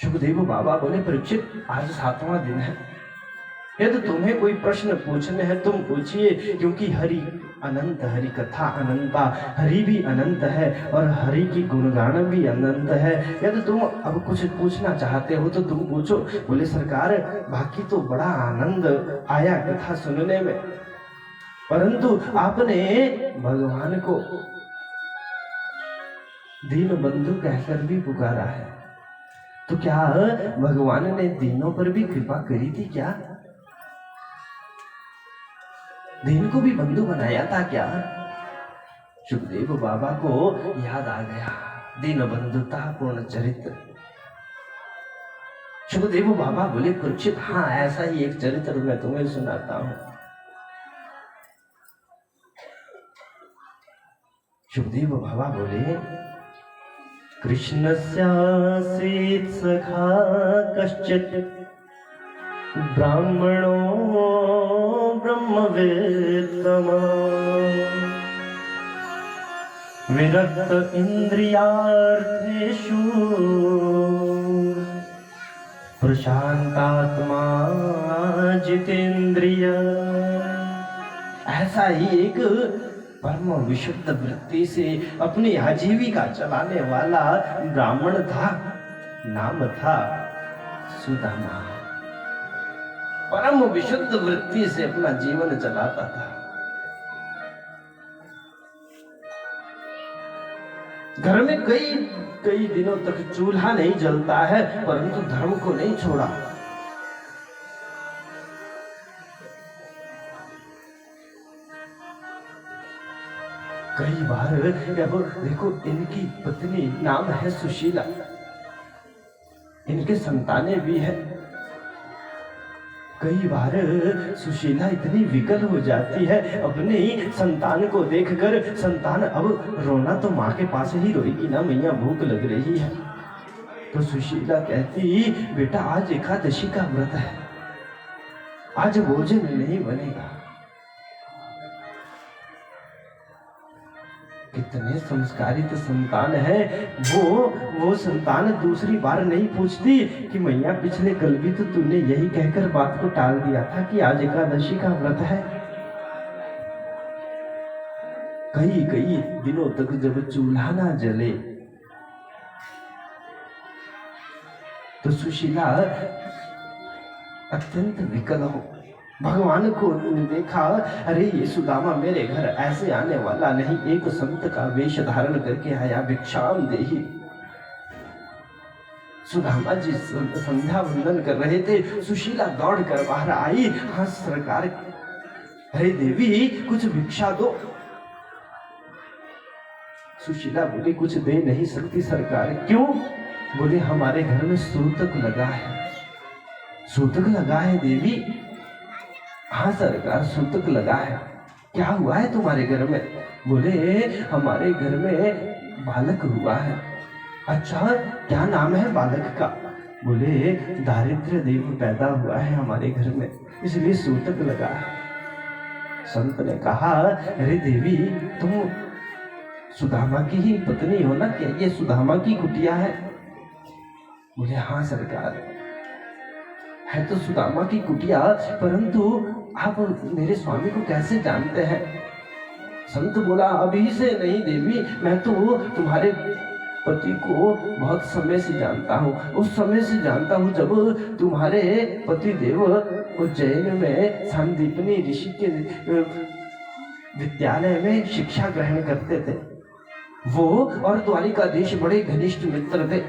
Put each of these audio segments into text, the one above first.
सुखदेव बाबा बोले, परीक्षित आज 7वां दिन है, यदि तुम्हें कोई प्रश्न पूछने हैं तुम पूछिए, क्योंकि हरि अनंत, हरि कथा अनंता, हरि भी अनंत है और हरि की गुणगान भी अनंत है। यदि तुम अब कुछ पूछना चाहते हो तो तुम पूछो। बोले, सरकार बाकी तो बड़ा आनंद आया कथा सुनने में, परंतु आपने भगवान को दीन बंधु कहकर भी पुकारा है, तो क्या भगवान ने दीनों पर भी कृपा करी थी क्या? दीन को भी बंधु बनाया था क्या? सुखदेव बाबा को याद आ गया दीन बंधुता पूर्ण चरित्र। सुखदेव बाबा बोले, परीक्षित हाँ, ऐसा ही एक चरित्र मैं तुम्हें सुनाता हूं। सुखदेव बाबा बोले, कृष्णस्यासीत् सखा कश्चित् ब्राह्मणो ब्रह्मवेत्तमा विरक्त इंद्रियार्थेषु प्रशांतात्मा जितेंद्रिय। ऐसा ही एक परम विशुद्ध वृत्ति से अपनी आजीविका चलाने वाला ब्राह्मण था, नाम था सुदामा। परम विशुद्ध वृत्ति से अपना जीवन चलाता था। घर में कई दिनों तक चूल्हा नहीं जलता है, परंतु धर्म को नहीं छोड़ा। कई बार देखो, इनकी पत्नी नाम है सुशीला, इनके संतानें भी है। कई बार सुशीला इतनी विकल हो जाती है अपनी संतान को देखकर, संतान अब रोना तो माँ के पास ही रोएगी ना, मैया भूख लग रही है। तो सुशीला कहती, बेटा आज एकादशी का व्रत है, आज भोजन नहीं बनेगा। कितने संस्कारित संतान है वो संतान दूसरी बार नहीं पूछती कि मैया पिछले कल भी तो तूने यही कहकर बात को टाल दिया था कि आज एकादशी का व्रत है। कई दिनों तक जब चूल्हा ना जले तो सुशीला अत्यंत विकल हो भगवान को देखा, अरे ये सुदामा मेरे घर ऐसे आने वाला नहीं, एक संत का वेश धारण करके आया, भिक्षाम देहि। सुदामा जी संध्या वंदन कर रहे थे, सुशीला दौड़ कर बाहर आई। हाँ सरकार, अरे देवी कुछ भिक्षा दो। सुशीला बोली, कुछ दे नहीं सकती सरकार। क्यों? बोले, हमारे घर में सूतक लगा है। सूतक लगा है देवी? हाँ सरकार, सूतक लगा है। क्या हुआ है तुम्हारे घर में? बोले, हमारे घर में बालक हुआ है। अच्छा, क्या नाम है बालक का? बोले, दारिद्र्य देव पैदा हुआ है हमारे घर में, इसलिए सूतक लगा है। संत ने कहा, अरे देवी तुम सुदामा की ही पत्नी हो ना, क्या ये सुदामा की कुटिया है? बोले, हाँ सरकार, है तो सुदामा की कुटिया, परंतु आप मेरे स्वामी को कैसे जानते हैं? संत बोला, अभी से नहीं देवी, मैं तो तुम्हारे पति को बहुत समय से जानता हूँ। उस समय से जानता हूँ जब तुम्हारे पति देव उज्जैन में संदीपनी ऋषि के विद्यालय में शिक्षा ग्रहण करते थे। वो और द्वारिकाधीश बड़े घनिष्ठ मित्र थे,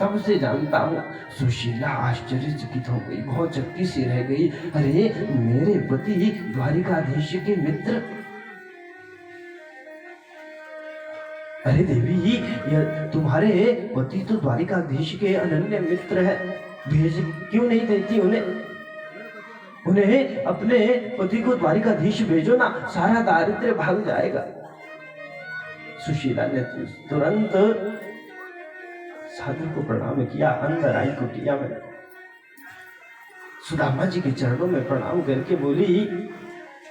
तब से जानता हूँ। सुशीला आश्चर्यचकित हो गई, बहुत चक्की सी रह गई। अरे मेरे पति द्वारिकाधीश के मित्र? अरे देवी, तुम्हारे पति तो द्वारिकाधीश के अनन्य मित्र है, भेज क्यों नहीं देती उन्हें अपने पति को द्वारिकाधीश भेजो ना, सारा दारिद्र्य भाग जाएगा। सुशीला ने तुरंत साधु को प्रणाम किया, अंदर आई कुटिया में, सुदामा जी के चरणों में प्रणाम करके बोली,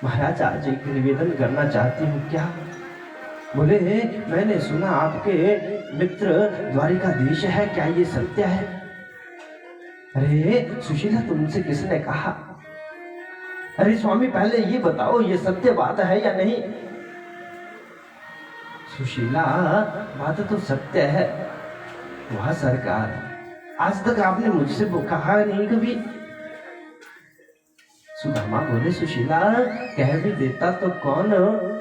महाराज आज एक निवेदन करना चाहती हूँ। क्या? बोले, मैंने सुना आपके मित्र द्वारिकाधीश है, क्या ये सत्य है? अरे सुशीला, तुमसे किसने कहा? अरे स्वामी, पहले ये बताओ, ये सत्य बात है या नहीं? सुशीला, बात तो सत्य है। वह सरकार, आज तक आपने मुझसे कहा नहीं कभी। सुदामा बोले, सुशीला, कह भी देता तो कौन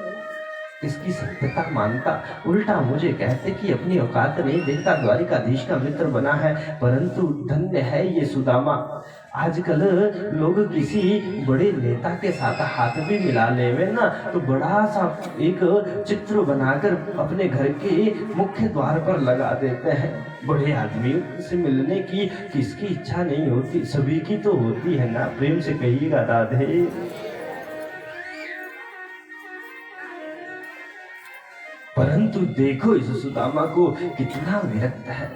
इसकी सत्यता मानता, उल्टा मुझे कहते कि अपनी औकात नहीं देखता, द्वारिकाधीश का मित्र बना है। परंतु धन्य है ये सुदामा। आजकल लोग किसी बड़े नेता के साथ हाथ भी मिला लेवे ना, तो बड़ा सा एक चित्र बनाकर अपने घर के मुख्य द्वार पर लगा देते हैं। बड़े आदमियों से मिलने की किसकी इच्छा नहीं होती? सभी की तो होती है ना। प्रेम से कहिएगा राधे। परंतु देखो इस सुदामा को, कितना विरक्त है।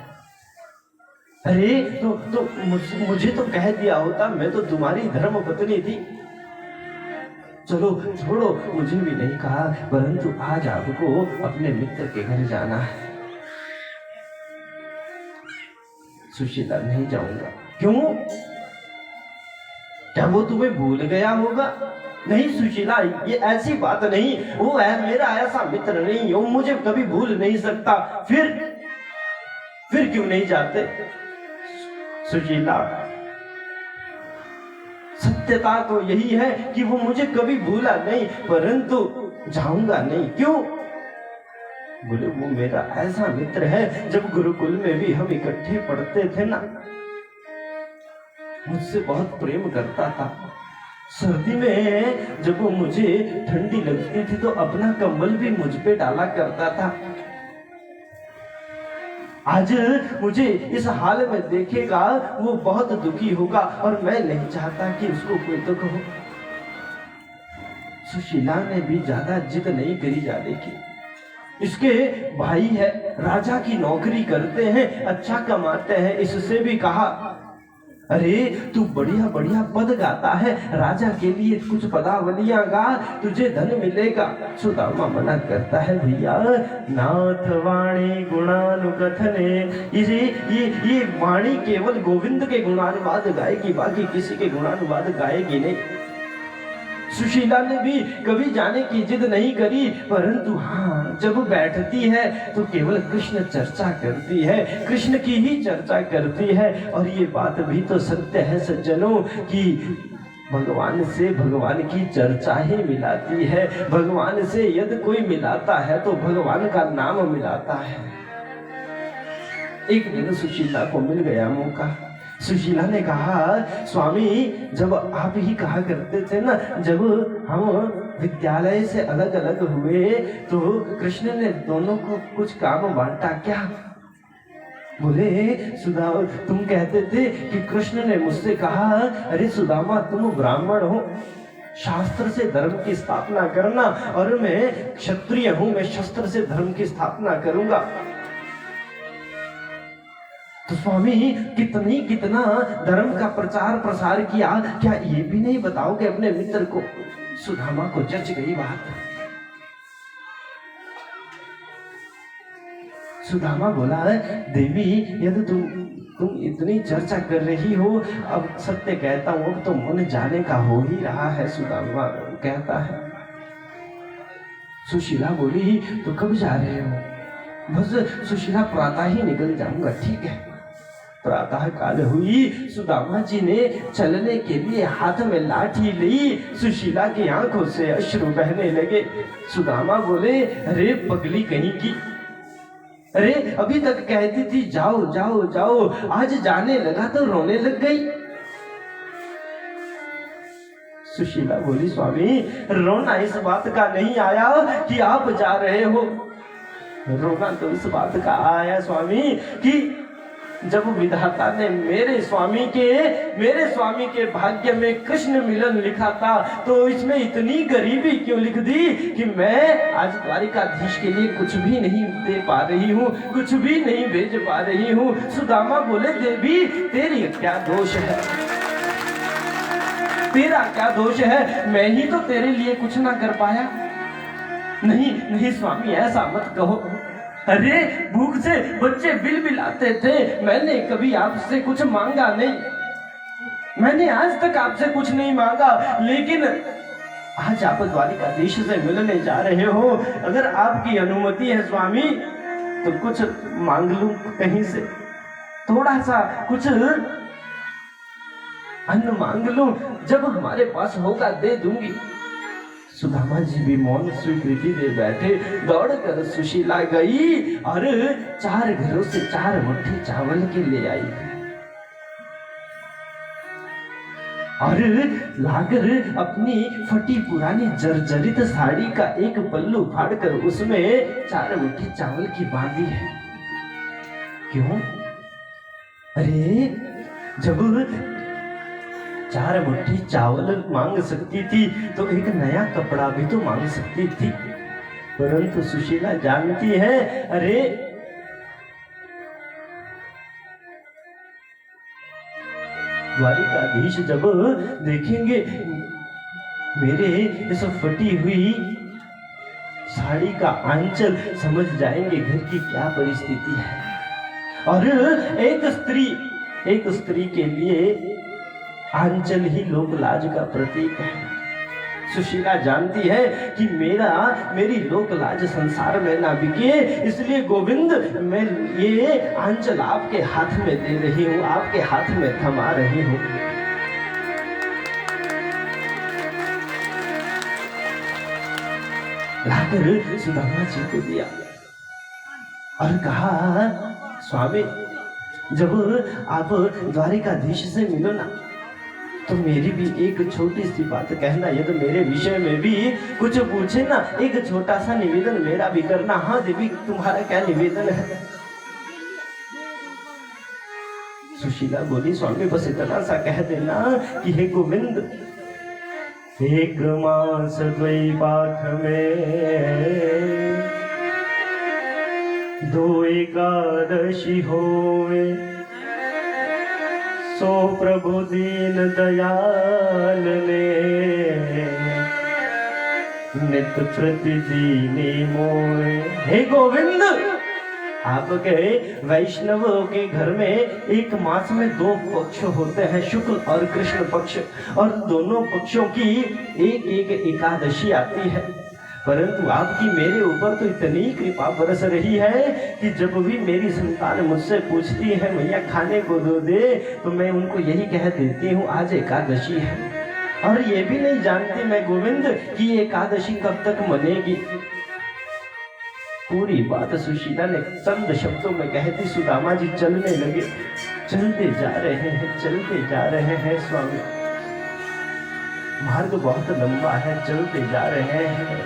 अरे तो मुझे तो कह दिया होता, मैं तो तुम्हारी धर्म पत्नी थी। चलो छोड़ो, मुझे भी नहीं कहा, परंतु आज आपको अपने मित्र के घर जाना है। सुशीला, नहीं जाऊंगा। क्यों? क्या वो तुम्हें भूल गया होगा? नहीं सुशीला, ये ऐसी बात नहीं। वो है मेरा ऐसा मित्र नहीं, वो मुझे कभी भूल नहीं सकता। फिर क्यों नहीं जाते? सुशीला, सत्यता तो यही है कि वो मुझे कभी भूला नहीं, परंतु जाऊंगा नहीं। क्यों? बोले, वो मेरा ऐसा मित्र है, जब गुरुकुल में भी हम इकट्ठे पढ़ते थे ना, मुझसे बहुत प्रेम करता था। सर्दी में जब वो मुझे ठंडी लगती थी तो अपना कंबल भी मुझ पे डाला करता था। आज मुझे इस हाल में देखेगा, वो बहुत दुखी होगा और मैं नहीं चाहता कि उसको कोई दुख हो। सुशीला ने भी ज्यादा जिद नहीं करी जाने की। इसके भाई है, राजा की नौकरी करते हैं, अच्छा कमाते हैं। इससे भी कहा, अरे तू बढ़िया बढ़िया पद गाता है, राजा के लिए कुछ पदावलियां गा, तुझे धन मिलेगा। सुदामा मना करता है, भैया नाथ वाणी गुणानुकथने, ये वाणी केवल गोविंद के गुणानुवाद गाएगी, बाकी किसी के गुणानुवाद गाएगी नहीं। सुशीला ने भी कभी जाने की जिद नहीं करी, परंतु हाँ, जब बैठती है तो केवल कृष्ण चर्चा करती है, कृष्ण की ही चर्चा करती है। और ये बात भी तो सत्य है सज्जनों कि भगवान से भगवान की चर्चा ही मिलाती है। भगवान से यदि कोई मिलाता है तो भगवान का नाम मिलाता है। एक दिन सुशीला को मिल गया मौका। सुशीला ने कहा, स्वामी, जब आप ही कहा करते थे ना, जब हम विद्यालय से अलग अलग हुए तो कृष्ण ने दोनों को कुछ काम बांटा क्या? बोले, सुदामा, तुम कहते थे कि कृष्ण ने मुझसे कहा, अरे सुदामा, तुम ब्राह्मण हो, शास्त्र से धर्म की स्थापना करना, और मैं क्षत्रिय हूं, मैं शस्त्र से धर्म की स्थापना करूंगा। तो स्वामी, कितना धर्म का प्रचार प्रसार किया, क्या ये भी नहीं बताओगे अपने मित्र को? सुदामा को जच गई बात। सुदामा बोला, देवी, यदि तुम इतनी चर्चा कर रही हो, अब सत्य कहता हूं, अब तो मन जाने का हो ही रहा है। सुदामा कहता है। सुशीला बोली, तो कब जा रहे हो? बस सुशीला, प्रातः ही निकल जाऊंगा। ठीक है। प्रातः काल हुई, सुदामा जी ने चलने के लिए हाथ में लाठी ली। सुशीला की आंखों से अश्रु बहने लगे। सुदामा बोले, अरे पगली कहीं की, अरे अभी तक कहती थी जाओ जाओ जाओ, आज जाने लगा तो रोने लग गई। सुशीला बोली, स्वामी, रोना इस बात का नहीं आया कि आप जा रहे हो, रोना तो इस बात का आया स्वामी कि जब विधाता ने मेरे स्वामी के भाग्य में कृष्ण मिलन लिखा था, तो इसमें इतनी गरीबी क्यों लिख दी कि मैं आज द्वारिकाधीश के लिए कुछ भी नहीं दे पा रही हूँ, कुछ भी नहीं भेज पा रही हूँ। सुदामा बोले, देवी, तेरी क्या दोष है? तेरा क्या दोष है? मैं ही तो तेरे लिए कुछ ना कर पाया। नहीं नहीं स्वामी, ऐसा मत कहो। अरे भूख से बच्चे बिलबिलाते थे, मैंने कभी आपसे कुछ मांगा नहीं। मैंने आज तक आपसे कुछ नहीं मांगा, लेकिन आज आप द्वारिकाधीश से मिलने जा रहे हो। अगर आपकी अनुमति है स्वामी तो कुछ मांग लूं कहीं से, थोड़ा सा कुछ अन्न मांग लूं, जब हमारे पास होगा दे दूंगी। सुदामा जी भी मौन स्वीकृति दे बैठे। दौड़कर सुशीला गई और 4 घरों से 4 मुट्ठी चावल के ले आई और लाकर अपनी फटी पुरानी जर्जरित साड़ी का एक पल्लू फाड़कर उसमें 4 मुट्ठी चावल की बांधी है। क्यों? अरे जब 4 मुट्ठी चावल मांग सकती थी तो एक नया कपड़ा भी तो मांग सकती थी, परंतु सुशीला जानती है, अरे द्वारिकाधीश जब देखेंगे मेरे इस फटी हुई साड़ी का आंचल, समझ जाएंगे घर की क्या परिस्थिति है। और एक स्त्री के लिए आंचल ही लोक लाज का प्रतीक है। सुशीला जानती है कि मेरी लोक लाज संसार में ना बिके, इसलिए गोविंद मैं ये आंचल आपके हाथ में दे रही हूँ, आपके हाथ में थमा रही हूँ। लाकर सुदामा जी को दिया और कहा, स्वामी जब आप द्वारिकाधीश से मिलो ना तो मेरी भी एक छोटी सी बात कहना, यदि मेरे विषय में भी कुछ पूछे ना, एक छोटा सा निवेदन मेरा भी करना। हाँ देवी, तुम्हारा क्या निवेदन है? सुशीला बोली, स्वामी बस इतना सा कह देना कि हे गोविंद, 1 मास द्वैपाख में 2 एकादशी होवे, सो प्रभु दीन दयाल ने नित प्रतिदीनी मोए। हे गोविंद, आपके वैष्णवों के घर में 1 मास में 2 पक्ष होते हैं, शुक्ल और कृष्ण पक्ष, और दोनों पक्षों की एक एकादशी आती है। परंतु आपकी मेरे ऊपर तो इतनी कृपा बरस रही है कि जब भी मेरी संतान मुझसे पूछती है मैया खाने को दो दे, तो मैं उनको यही कह देती हूँ आज एकादशी है। और ये भी नहीं जानती मैं गोविंद कि ये एकादशी कब तक मनेगी। पूरी बात सुशीला ने चंद शब्दों में कहती सुदामा जी चलने लगे। चलते जा रहे हैं स्वामी, मार्ग बहुत लंबा है, चलते जा रहे हैं।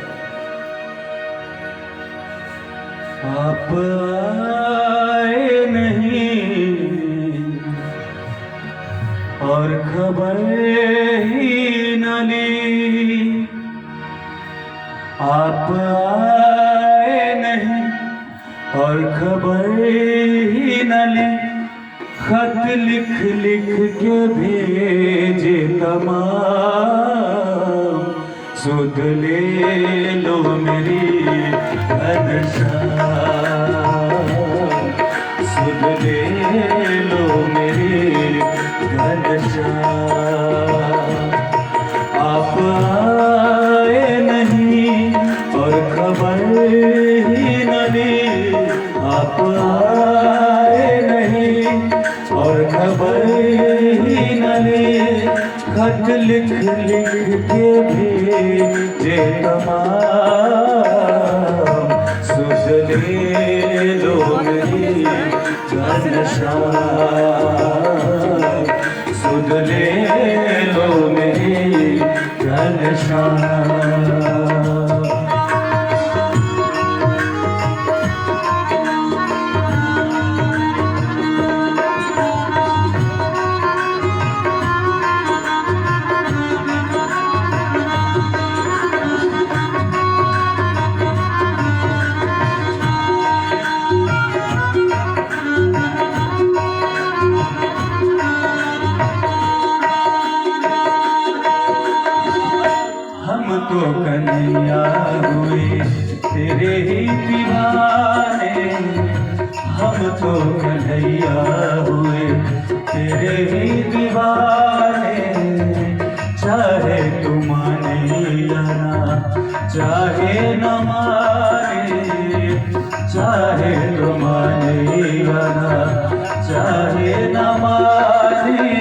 आप आए नहीं और खबर ही न ली, आप आए नहीं और खबर ही न ली, खत लिख लिख के भेजे तमाम, सुध ले लो मेरी घनश्याम, सुध ले लो मेरी घनश्याम। आप आए नहीं और खबर ही न ली, आप आए नहीं और खबर ही न ली, खत लिख लिख के भेजे तमाम, सुध ले लो मेरी घनश्याम, सुध ले लो मेरी घनश्याम। तो कन्हैया हुए तेरे ही दीवाने, हम तो कन्हैया हुए तेरे ही दीवाने, चाहे न माने, चाहे तो माने या ना, चाहे न माने,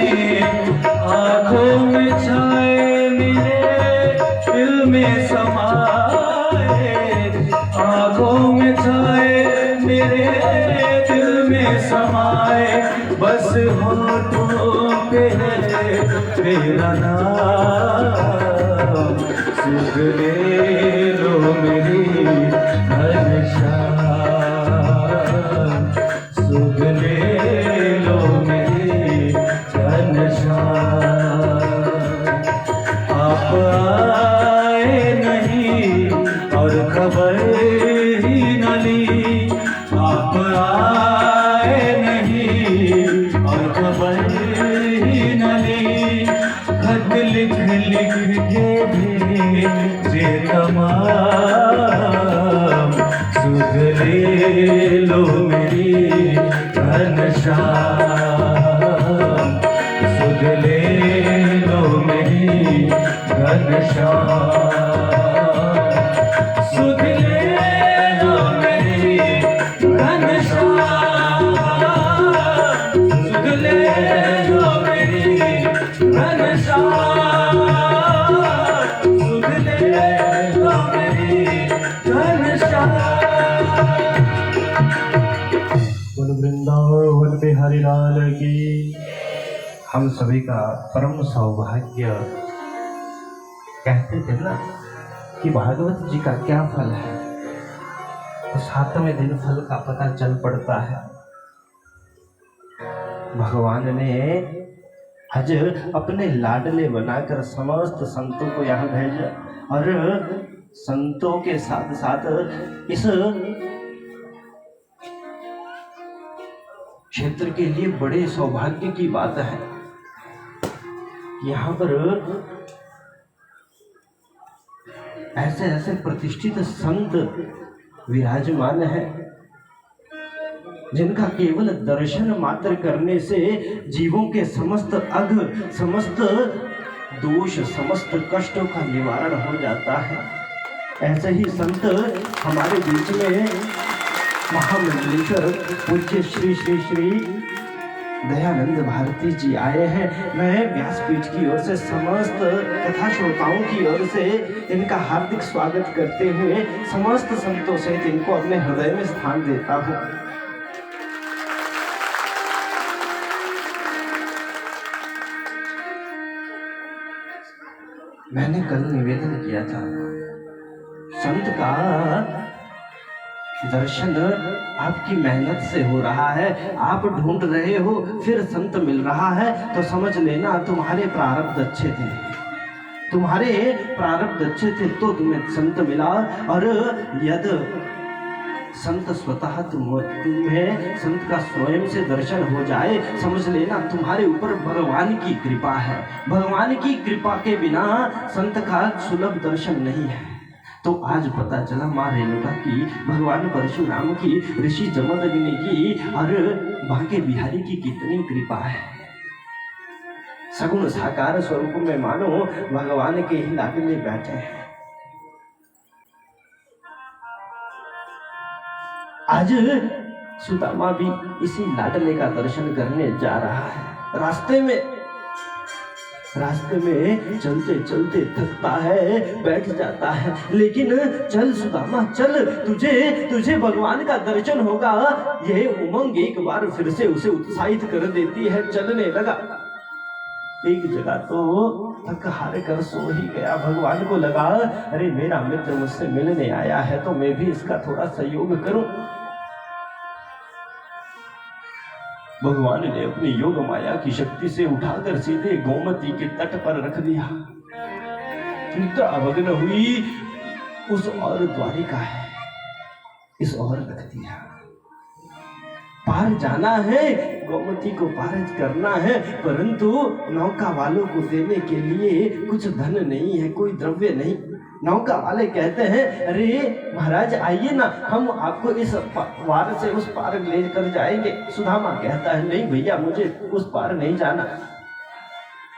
आंखों में छाए मेरे दिल में समाए, आंखों में छाए मेरे दिल में समाए, बस होठों पे है तेरा नाम, सुध ले लो मेरी घनश्याम, सुध ले लो मेरी घनश्याम। आप आए नहीं और खबर ही न ली, आप आए नहीं और खबर ही न ली, खत लिख लिख के भेजे तमाम, सुध ले लो मेरी घनश्याम, सुध ले लो मेरी घनश्याम, सुध ले लो मेरी घनश्याम, सुध ले लो मेरी घनश्याम, सुध ले लो मेरी घनश्याम। बोल वृंदावन बिहारी लाल की। हम सभी का परम सौभाग्य। कहते थे ना कि भागवत जी का क्या फल है, तो 7वें दिन फल का पता चल पड़ता है। भगवान ने आज अपने लाडले बनाकर समस्त संतों को यहाँ भेजा, और संतों के साथ साथ इस क्षेत्र के लिए बड़े सौभाग्य की बात है। यहाँ पर ऐसे ऐसे प्रतिष्ठित संत विराजमान है, जिनका केवल दर्शन मात्र करने से जीवों के समस्त अघ, समस्त दोष, समस्त कष्टों का निवारण हो जाता है। ऐसे ही संत हमारे बीच में महामंडलेश्वर पूज्य श्री श्री श्री दयानंद भारती जी आए हैं। मैं व्यासपीठ की ओर से समस्त कथा श्रोताओं की ओर से इनका हार्दिक स्वागत करते हुए समस्त संतों सहित इनको अपने हृदय में स्थान देता हूँ। मैंने कल निवेदन किया था, संत का दर्शन आपकी मेहनत से हो रहा है, आप ढूंढ रहे हो, फिर संत मिल रहा है, तो समझ लेना तुम्हारे प्रारब्ध अच्छे थे, तुम्हारे प्रारब्ध अच्छे थे तो तुम्हें संत मिला। और यद संत स्वतः तुम्हें संत का स्वयं से दर्शन हो जाए, समझ लेना तुम्हारे ऊपर भगवान की कृपा है। भगवान की कृपा के बिना संत का सुलभ दर्शन नहीं है। तो आज पता चला माँ रेणुका की, भगवान परशुराम की, ऋषि जमदग्नि की और बांके बिहारी की कितनी कृपा है। सगुण साकार स्वरूप में मानो भगवान के ही लाडले बैठे हैं। आज सुदामा भी इसी लाडले का दर्शन करने जा रहा है। रास्ते में चलते चलते थकता है, बैठ जाता है, लेकिन चल सुदामा चल, तुझे भगवान का दर्शन होगा। यह उमंग एक बार फिर से उसे उत्साहित कर देती है। चलने लगा। एक जगह तो थक हार कर सो ही गया। भगवान को लगा, अरे मेरा मित्र मुझसे मिलने आया है तो मैं भी इसका थोड़ा सहयोग करूं। भगवान ने अपनी योग माया की शक्ति से उठाकर सीधे गोमती के तट पर रख दिया। निद्रामग्न हुई उस और द्वारिका है, इस और रख दिया। पार जाना है, गोमती को पार करना है, परंतु नौका वालों को देने के लिए कुछ धन नहीं है, कोई द्रव्य नहीं। नौका वाले कहते हैं, अरे महाराज आइए ना, हम आपको इस पार से उस पार ले कर जाएंगे। सुदामा कहता है, नहीं भैया, मुझे उस पार नहीं जाना।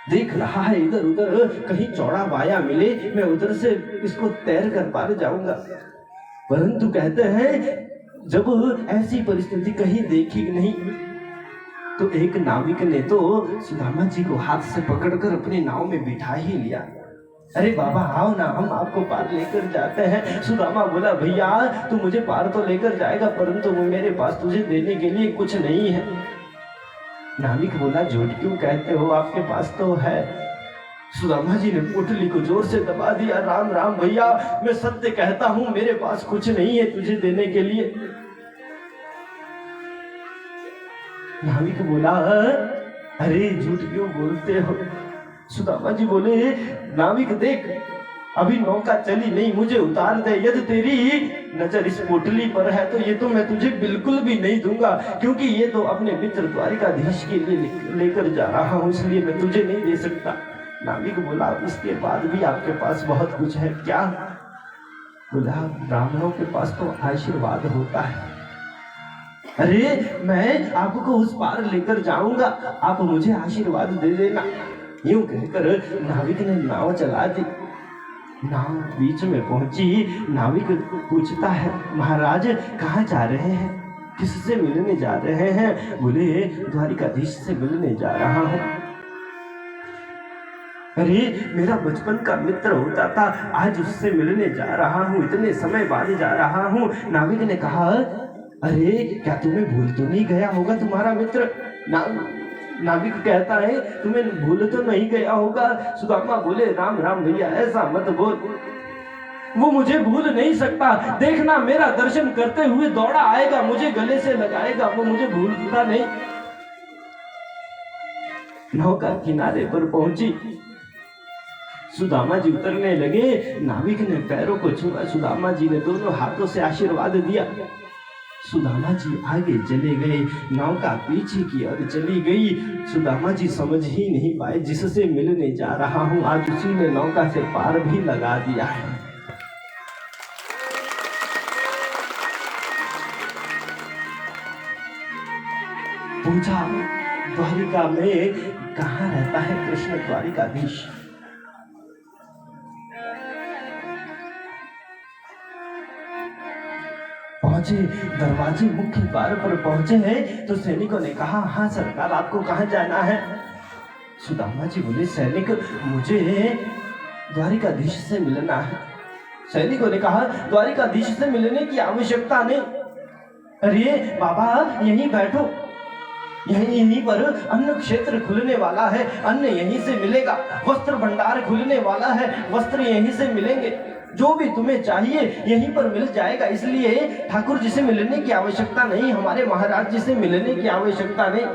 देख रहा है इधर उधर, कहीं चौड़ा बाया मिले मैं उधर से इसको तैर कर पार जाऊंगा। परंतु कहते हैं जब ऐसी परिस्थिति कहीं देखी नहीं, तो एक नाविक ने तो सुदामा जी को हाथ से पकड़कर अपनी नाव में बिठा ही लिया। अरे बाबा आओ ना, हम आपको पार लेकर जाते हैं। सुदामा बोला भैया तू मुझे पार तो लेकर जाएगा, परंतु मेरे पास तुझे देने के लिए कुछ नहीं है। नाविक बोला झूठ क्यों कहते हो, आपके पास तो है। सुदामा जी ने पोटली को जोर से दबा दिया। राम राम भैया, मैं सत्य कहता हूं, मेरे पास कुछ नहीं है तुझे देने के लिए। नाविक बोला अरे झूठ क्यों बोलते हो। सुदामा जी बोले नाविक देख अभी नौका चली नहीं, मुझे उतार दे। यदि तेरी नजर इस पोटली पर है तो ये तो मैं तुझे बिल्कुल भी नहीं दूंगा, क्योंकि ये तो अपने मित्र द्वारिकाधीश के लिए लेकर जा रहा हूं, इसलिए मैं तुझे नहीं दे सकता। नाविक बोला इसके बाद भी आपके पास बहुत कुछ है क्या। बोला ब्राह्मणों के पास तो आशीर्वाद होता है। अरे मैं आपको उस पार लेकर जाऊंगा, आप मुझे आशीर्वाद दे देना। यूं कहकर नाविक ने नाव चला दी। नाव बीच में पहुंची। नाविक पूछता है महाराज कहाँ जा रहे हैं, किससे मिलने जा रहे हैं। बोले द्वारिकाधीश से मिलने जा रहा हूँ। अरे मेरा बचपन का मित्र होता था, आज उससे मिलने जा रहा हूँ, इतने समय बाद जा रहा हूँ। नाविक ने कहा अरे क्या तुम्हें भूल तो नहीं गया होगा तुम्हारा मित्र। नाविक कहता है तुम्हें भूल तो नहीं गया होगा। सुदामा बोले राम राम भैया ऐसा मत बोल, वो मुझे भूल नहीं सकता। देखना मेरा दर्शन करते हुए दौड़ा आएगा, मुझे गले से लगाएगा, वो मुझे भूलता नहीं। नौका किनारे पर पहुंची। सुदामा जी उतरने लगे। नाविक ने पैरों को छुआ, सुदामा जी ने दोनों हाथों से आशीर्वाद दिया। सुदामा जी आगे चले गए, नौका पीछे की ओर चली गई। सुदामा जी समझ ही नहीं पाए जिससे मिलने जा रहा हूं आज उसी ने नौका से पार भी लगा दिया है। पूछा द्वारिका में कहाँ रहता है कृष्ण द्वारिकाधीश। पहुंचे, दरवाजे मुख्य द्वार पर पहुंचे हैं तो सैनिकों ने कहा हाँ सरकार आपको कहाँ जाना है। सुदामा जी बोले सैनिक मुझे द्वारिकाधीश से मिलना है। सैनिकों ने कहा द्वारिकाधीश से मिलने की आवश्यकता नहीं। अरे बाबा यहीं बैठो, यहीं पर अन्न क्षेत्र खुलने वाला है, अन्न यहीं से मिलेगा। वस्त्र भंडार खुलने वाला है, वस्त्र यहीं से मिलेंगे। जो भी तुम्हें चाहिए यहीं पर मिल जाएगा, इसलिए ठाकुर जी से मिलने की आवश्यकता नहीं, हमारे महाराज जी से मिलने की आवश्यकता नहीं।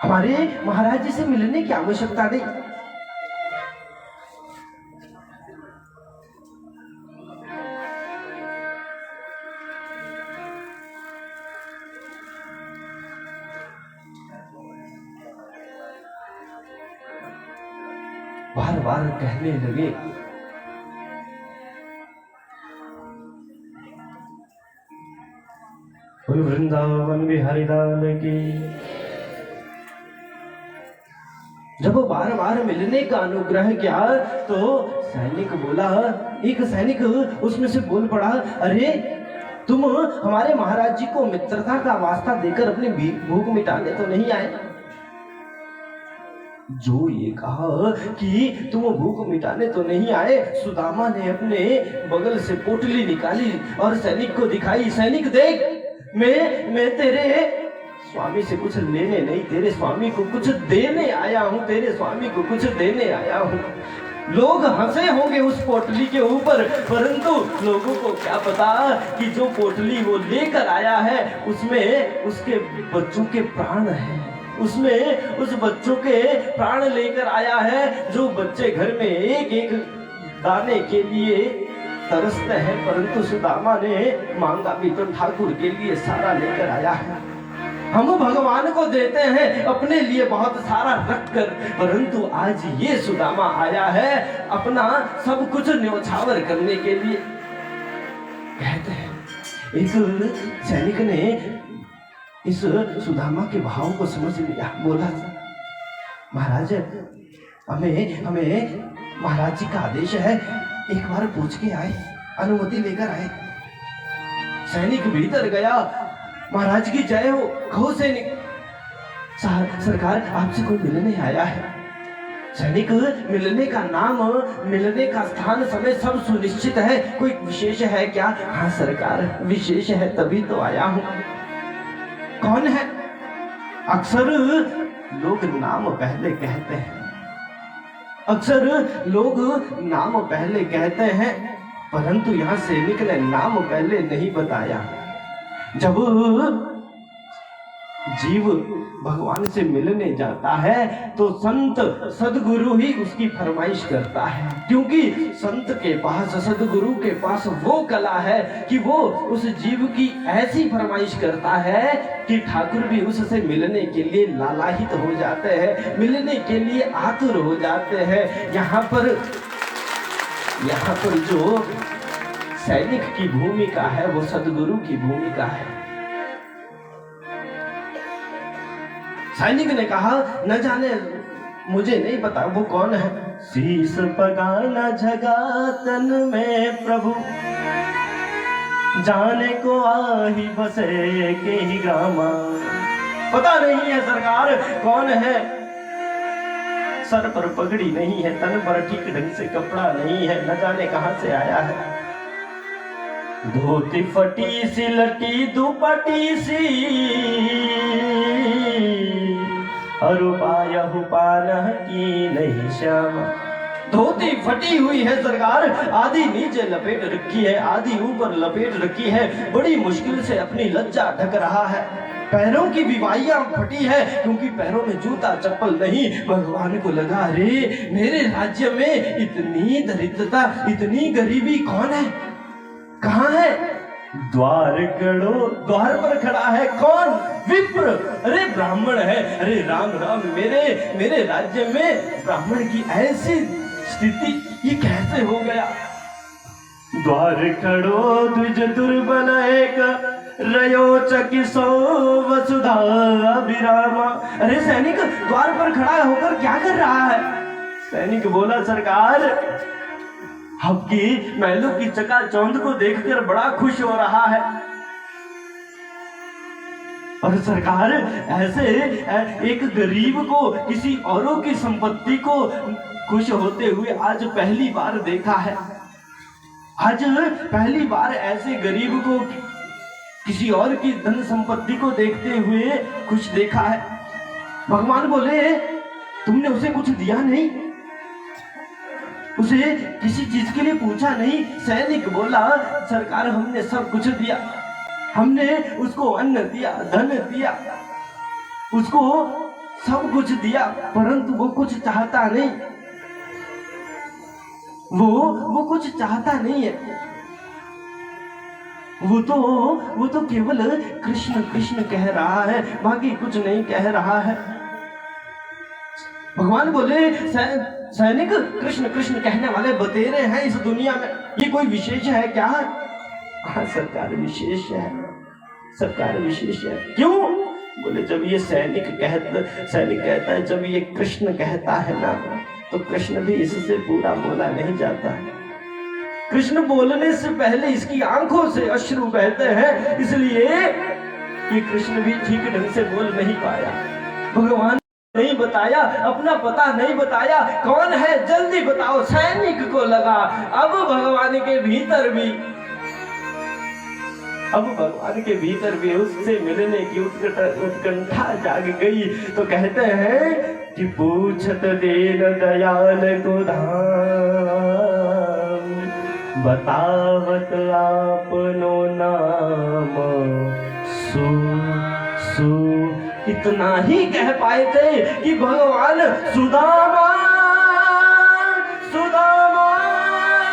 हमारे महाराज जी से मिलने की आवश्यकता नहीं। बार बार कहने लगे वृंदावन बिहारी लाल की। जब वो बार बार मिलने का अनुग्रह किया तो सैनिक बोला, एक सैनिक उसमें से बोल पड़ा अरे तुम हमारे महाराज जी को मित्रता का वास्ता देकर अपनी भूख मिटाने तो नहीं आए। जो ये कहा कि तुम भूख मिटाने तो नहीं आए, सुदामा ने अपने बगल से पोटली निकाली और सैनिक को दिखाई। सैनिक देख मैं तेरे स्वामी से कुछ लेने नहीं, तेरे स्वामी को कुछ देने आया हूँ, तेरे स्वामी को कुछ देने आया हूँ। लोग हंसे होंगे उस पोटली के ऊपर, परंतु लोगों को क्या पता कि जो पोटली वो लेकर आया है उसमें उसके बच्चों के प्राण हैं, उसमें उस बच्चों के प्राण लेकर आया है। जो बच्चे घर में एक एक दाने के लिए तरसते हैं, परंतु सुदामा ने मांगा भी तो ठाकुर के लिए सारा लेकर आया है। हम भगवान को देते हैं अपने लिए बहुत सारा रख कर, परंतु आज ये सुदामा आया है अपना सब कुछ न्योछावर करने के लिए। कहते हैं इस सैनिक ने इस सुदामा के भाव को समझ लिया। बोला, महाराज हमें हमें महाराज जी का आदेश है, एक बार पूछ के आए, अनुमति लेकर आए। सैनिक भीतर गया। महाराज की जय हो। कहो सैनिक। सरकार आपसे कोई मिलने आया है। सैनिक, मिलने का नाम, मिलने का स्थान, समय सब सुनिश्चित है, कोई विशेष है क्या? हाँ सरकार, विशेष है, तभी तो आया हूं। कौन है? अक्सर लोग नाम पहले कहते हैं, अक्सर लोग नाम पहले कहते हैं, परंतु यहां सैनिक ने नाम पहले नहीं बताया। जब जीव भगवान से मिलने जाता है तो संत सदगुरु ही उसकी फरमाइश करता है, क्योंकि संत के पास, सदगुरु के पास वो कला है कि वो उस जीव की ऐसी फरमाइश करता है कि ठाकुर भी उससे मिलने के लिए लालायित हो जाते हैं, मिलने के लिए आतुर हो जाते हैं। यहाँ पर जो सैनिक की भूमिका है वो सदगुरु की भूमिका है। सैनिक ने कहा, न जाने, मुझे नहीं पता वो कौन है। शीश पगाना जगा तन में प्रभु, जाने को आही बसे के ही ग्रामा। पता नहीं है सरकार कौन है। सर पर पगड़ी नहीं है, तन पर ठीक ढंग से कपड़ा नहीं है, न जाने कहां से आया है। धोती फटी सी लटी दुपटी सी, अरुपाया हुपाना की नहीं श्यामा। धोती फटी हुई है सरकार, आधी नीचे लपेट रखी है, आधी ऊपर लपेट रखी है, बड़ी मुश्किल से अपनी लज्जा ढक रहा है। पैरों की विवाहियां फटी है क्योंकि पैरों में जूता चप्पल नहीं। भगवान को लगा, अरे मेरे राज्य में इतनी दरिद्रता, इतनी गरीबी कौन है, कहाँ है? द्वार कड़ो, द्वार पर खड़ा है कौन? विप्र। अरे ब्राह्मण है। अरे राम राम, मेरे राज्य में ब्राह्मण की ऐसी स्थिति, ये कैसे हो गया? द्वार खड़ो द्विज दुर्बल एक, रयो चकिसो वसुधा अभिरामा। अरे सैनिक द्वार पर खड़ा होकर क्या कर रहा है? सैनिक बोला, सरकार आपकी महलों की चकाचौंध को देखकर बड़ा खुश हो रहा है। और सरकार, ऐसे एक गरीब को, किसी औरों की संपत्ति को खुश होते हुए आज पहली बार देखा है। आज पहली बार ऐसे गरीब को किसी और की धन संपत्ति को देखते हुए खुश देखा है। भगवान बोले, तुमने उसे कुछ दिया नहीं, उसे किसी चीज के लिए पूछा नहीं। सैनिक बोला, सरकार हमने सब कुछ दिया, हमने उसको अन्न दिया, धन दिया, उसको सब कुछ दिया, परंतु वो कुछ चाहता नहीं, वो कुछ चाहता नहीं है। वो तो केवल कृष्ण कृष्ण कह रहा है, बाकी कुछ नहीं कह रहा है। भगवान बोले, सैनिक कृष्ण कृष्ण कहने वाले बतेरे हैं इस दुनिया में, ये कोई विशेष है क्या? हाँ सरकार विशेष है, सरकार विशेष है। क्यों? बोले, जब ये सैनिक कहता है, जब ये कृष्ण कहता है ना, तो कृष्ण भी इससे पूरा बोला नहीं जाता। कृष्ण बोलने से पहले इसकी आंखों से अश्रु बहते हैं, इसलिए ये कृष्ण भी ठीक ढंग से बोल नहीं पाया। भगवान नहीं बताया, अपना पता नहीं बताया, कौन है जल्दी बताओ। सैनिक को लगा अब भगवान के भीतर भी उससे मिलने की उत्कंठा जाग गई। तो कहते हैं कि पूछत दीन दयाल को धाम, बतावत आपनो नाम सु इतना ही कह पाए थे कि भगवान सुदामा सुदामा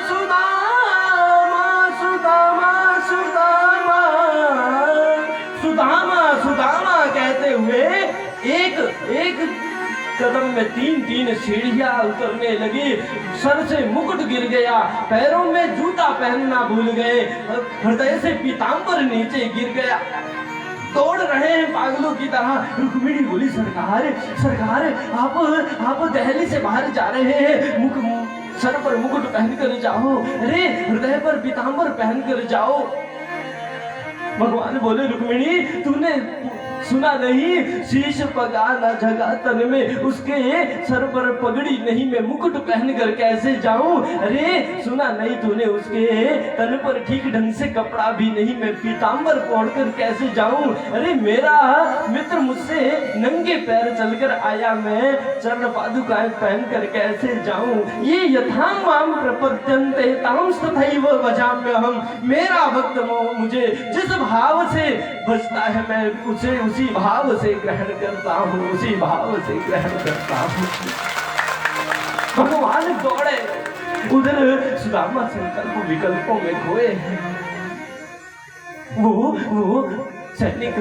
सुदामा सुदामा सुदामा सुदामा सुदामा कहते हुए एक कदम में 3-3 सीढ़ियां उतरने लगी, सर से मुकुट गिर गया, पैरों में जूता पहनना भूल गए, हृदय से पीतांबर नीचे गिर गया। दौड़ रहे हैं पागलों की तरह। रुक्मिणी बोली, सरकार सरकार, आप दहली से बाहर जा रहे हैं, सर पर मुकुट पहन कर जाओ, अरे हृदय पर पीतांबर पहन कर जाओ। भगवान बोले, रुक्मिणी तूने सुना नहीं, शीश पगा ना जगा तन में, उसके सर पर पगड़ी नहीं, मैं मुकुट पहन कर कैसे जाऊं। अरे सुना नहीं तूने, उसके तन पर ठीक ढंग से कपड़ा भी नहीं, मैं पीतांबर ओढ़ कर कैसे जाऊं। अरे मेरा मित्र मुझसे नंगे पैर चलकर आया, मैं चरण पादुकाएं पहन कर कैसे जाऊं। ये यथां माम प्रपद्यन्ते तां तथैव भजाम्यहम्। मेरा भक्त मुझे जिस भाव से भजता है, मैं उसे उसी भाव से ग्रहण करता हूँ, उसी भाव से ग्रहण करता हूँ। भगवान दौड़े, उधर सुदामा संकल्प विकल्पों में खोए हैं। वो सैनिक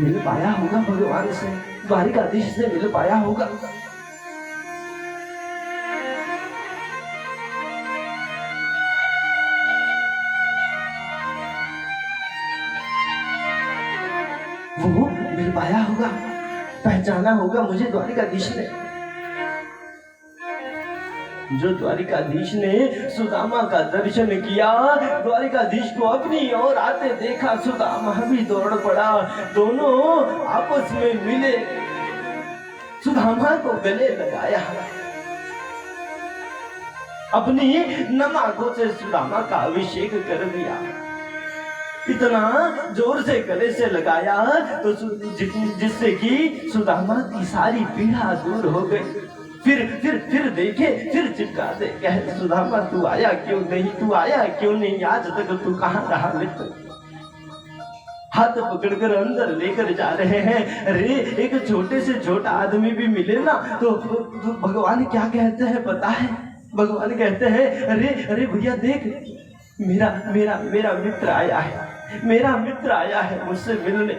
मिल पाया होगा भगवान से, द्वारिकाधीश से मिल पाया होगा। वो मिल पाया होगा, पहचाना होगा मुझे द्वारिकाधीश ने। जो द्वारिकाधीश ने सुदामा का दर्शन किया, द्वारिकाधीश को अपनी ओर आते देखा, सुदामा भी दौड़ पड़ा, दोनों आपस में मिले, सुदामा को गले लगाया, अपनी नम आंखों से सुदामा का अभिषेक कर दिया। इतना जोर से गले से लगाया तो जिससे कि सुदामा की सारी पीड़ा दूर हो गई। फिर देखे, फिर चिपका दे, कहे सुदामा तू आया क्यों नहीं, तू आया क्यों नहीं, आज तक तू कहाँ रहा मित्र। हाथ पकड़कर अंदर लेकर जा रहे हैं। अरे एक छोटे से छोटा आदमी भी मिले ना तो भगवान क्या कहते हैं पता है? भगवान कहते हैं, अरे भैया देख, मेरा मित्र आया है, मेरा मित्र आया है मुझसे मिलने।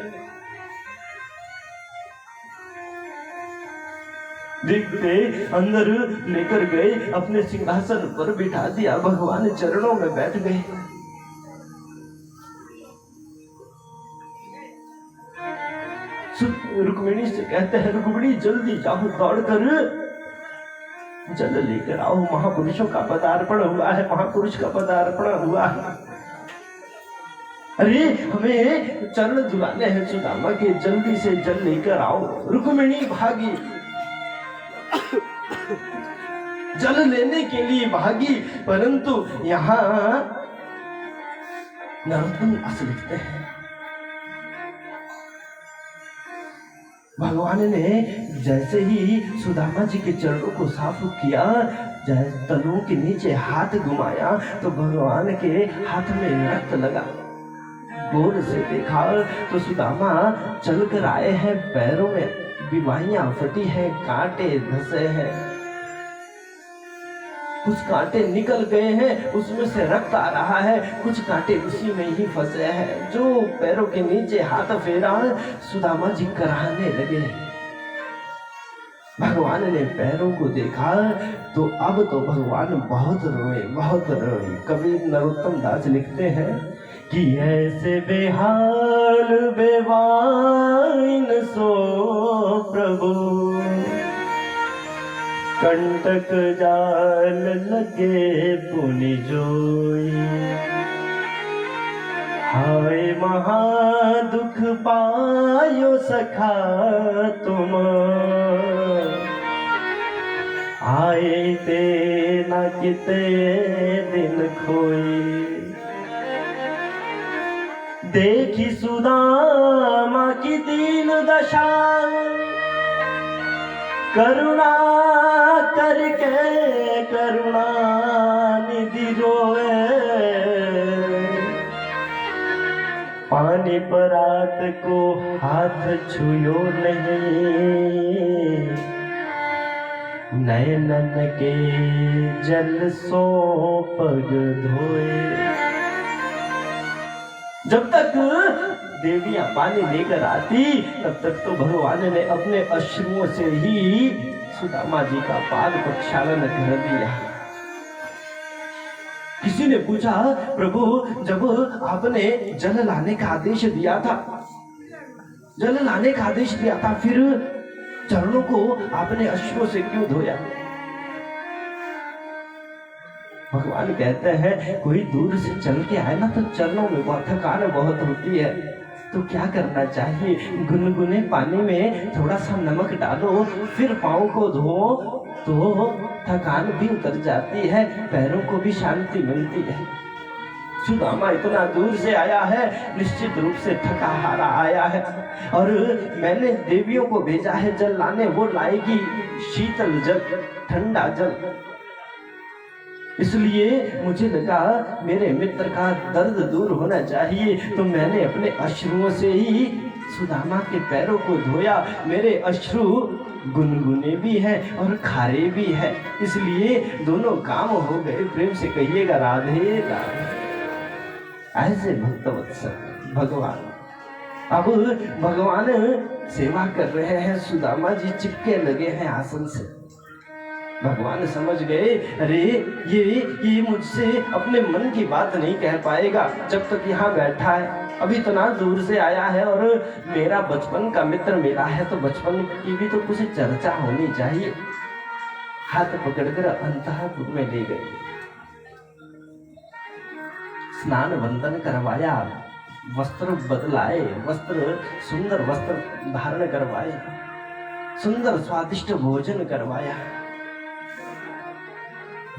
देखते अंदर लेकर गए, अपने सिंहासन पर बिठा दिया, भगवान चरणों में बैठ गए। रुक्मिणी से कहते हैं, रुक्मिणी जल्दी जाओ, दौड़कर जल लेकर आओ, महापुरुषों का पदार्पण हुआ है, महापुरुष का पदार्पण हुआ है। अरे हमें चरण धुलाने हैं सुदामा के, जल्दी से जल लेकर आओ। रुक्मिणी भागी, जल लेने के लिए भागी, परंतु यहाँ नरोत्तम दास लिखते हैं, भगवान ने जैसे ही सुदामा जी के चरणों को साफ किया, तलुओं के नीचे हाथ घुमाया तो भगवान के हाथ में रक्त लगा। गौर से देखा तो सुदामा चलकर आए हैं, पैरों में विवाहियां फटी हैं, कांटे धसे हैं, कुछ कांटे निकल गए हैं, उसमें से रक्त आ रहा है, कुछ कांटे उसी में ही फंसे हैं। जो पैरों के नीचे हाथ फेरा, सुदामा जी कराहने लगे। भगवान ने पैरों को देखा तो अब तो भगवान बहुत रोए, बहुत रोए। कवि नरोत्तम दास लिखते हैं कि ऐसे बेहाल बेवाइन सो प्रभु, कंटक जाल लगे पुनि जोई, हाय महा दुख पायो सखा तुम, आए ते न किते दिन खोई। देखी सुदामा की दीन दशा, करुणा करके करुणा निधि रोए, पानी परात को हाथ छुयो नहीं, नयनन के जल सो पग धोए। जब तक देवियां पानी लेकर आती तब तक तो भगवान ने अपने अश्रुओं से ही सुदामा जी का पाद प्रक्षालन कर दिया। किसी ने पूछा, प्रभु जब आपने जल लाने का आदेश दिया था, फिर चरणों को आपने अश्रु से क्यों धोया? भगवान कहते हैं कोई दूर से चल के आए ना तो चरणों में बहुत थकान बहुत होती है, तो क्या करना चाहिए? गुनगुने पानी में थोड़ा सा नमक डालो, फिर पाँव को धो तो थकान भी उतर जाती है, पैरों को भी शांति मिलती है। सुदामा इतना दूर से आया है, निश्चित रूप से थका हारा आया है, और मैंने देवियों को भेजा है जल लाने, वो लाएगी शीतल जल, ठंडा जल। इसलिए मुझे लगा मेरे मित्र का दर्द दूर होना चाहिए, तो मैंने अपने अश्रुओं से ही सुदामा के पैरों को धोया। मेरे अश्रु गुनगुने भी हैं और खारे भी हैं, इसलिए दोनों काम हो गए। प्रेम से कहिएगा राधे राधे। ऐसे भक्तवत्सल भगवान, अब भगवान सेवा कर रहे हैं, सुदामा जी चिपके लगे हैं आसन से। भगवान समझ गए, अरे ये मुझसे अपने मन की बात नहीं कह पाएगा जब तक यहाँ बैठा है। अभी इतना दूर से आया है और मेरा बचपन का मित्र मिला है, तो बचपन की भी तो कुछ चर्चा होनी चाहिए। हाथ पकड़कर अंतःपुर में ले गए, स्नान वंदन करवाया, वस्त्र बदलाए, सुंदर वस्त्र धारण करवाए, सुंदर स्वादिष्ट भोजन करवाया।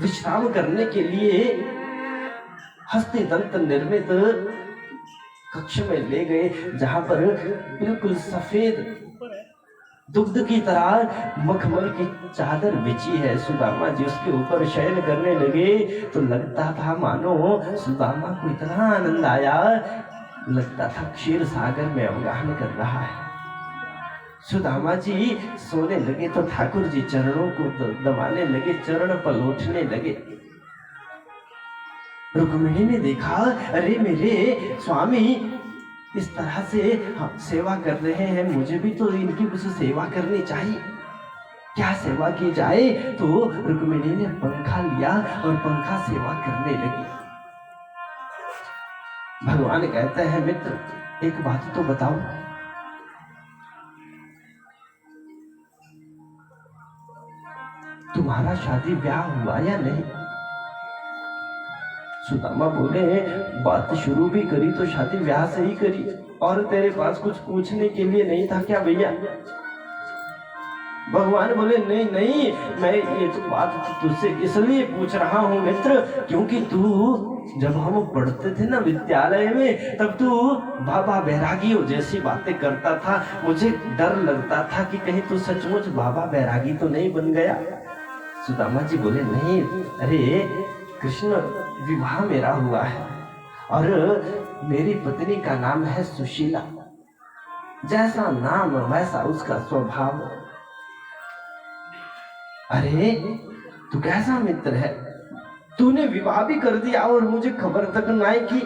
विश्राम करने के लिए हस्ती दंत निर्मित कक्ष में ले गए, जहां पर बिल्कुल सफेद दुग्ध की तरह मखमल की चादर बिछी है। सुदामा जी उसके ऊपर शयन करने लगे, तो लगता था मानो सुदामा को इतना आनंद आया, लगता था क्षीर सागर में अवगाहन कर रहा है। सुदामा जी सोने लगे तो ठाकुर जी चरणों को दबाने लगे, चरण पलोटने लगे। रुक्मिणी ने देखा, अरे मेरे स्वामी इस तरह से सेवा कर रहे हैं, मुझे भी तो इनकी कुछ सेवा करनी चाहिए, क्या सेवा की जाए? तो रुक्मिणी ने पंखा लिया और पंखा सेवा करने लगी। भगवान कहते हैं, मित्र एक बात तो बताओ, तुम्हारा शादी ब्याह हुआ या नहीं? सुदामा बोले, बात शुरू भी करी तो शादी ब्याह से ही करी, और तेरे पास कुछ पूछने के लिए नहीं था क्या भैया? भगवान बोले, नहीं, मैं ये तो बात तुझसे इसलिए पूछ रहा हूँ मित्र, क्योंकि तू जब हम पढ़ते थे ना विद्यालय में, तब तू बाबा बैरागियों जैसी बातें करता था। मुझे डर लगता था कि कहीं तू सचमुच बाबा बैरागी तो नहीं बन गया। सुदामा जी बोले, नहीं, अरे कृष्ण विवाह मेरा हुआ है और मेरी पत्नी का नाम है सुशीला, जैसा नाम वैसा उसका स्वभाव। अरे तू कैसा मित्र है, तूने विवाह भी कर दिया और मुझे खबर तक नहीं की।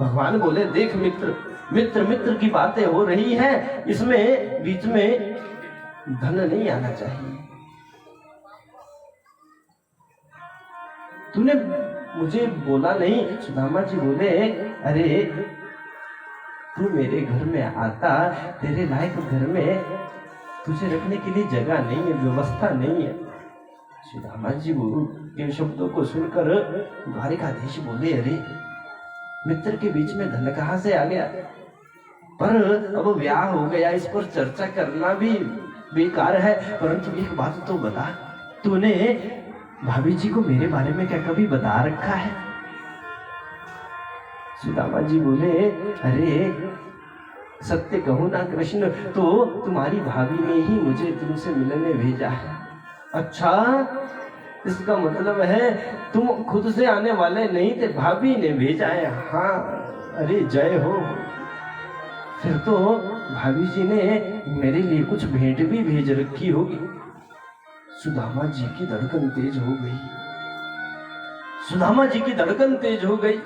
भगवान बोले, देख मित्र की बातें हो रही हैं, इसमें बीच में धन नहीं आना चाहिए। तूने मुझे बोला नहीं। सुदामा जी बोले, अरे तू मेरे घर में आता, तेरे लायक घर में तुझे रखने के लिए जगह नहीं है, व्यवस्था नहीं है। सुदामा जी के शब्दों को सुनकर द्वारिकाधीश बोले, अरे मित्र के बीच में धन कहां से आ गया? पर अब ब्याह हो गया, इस पर चर्चा करना भी बेकार है। परंतु एक बात तो बता, तूने भाभी जी को मेरे बारे में क्या कभी बता रखा है? सुदामा जी बोले, अरे सत्य कहूं ना कृष्ण, तो तुम्हारी भाभी ने ही मुझे तुमसे मिलने भेजा है। अच्छा, इसका मतलब है तुम खुद से आने वाले नहीं थे, भाभी ने भेजा है। हाँ, अरे जय हो। फिर तो भाभी जी ने मेरे लिए कुछ भेंट भी भेज रखी होगी। सुदामा जी की धड़कन तेज हो गई, सुदामा जी की धड़कन तेज हो गई,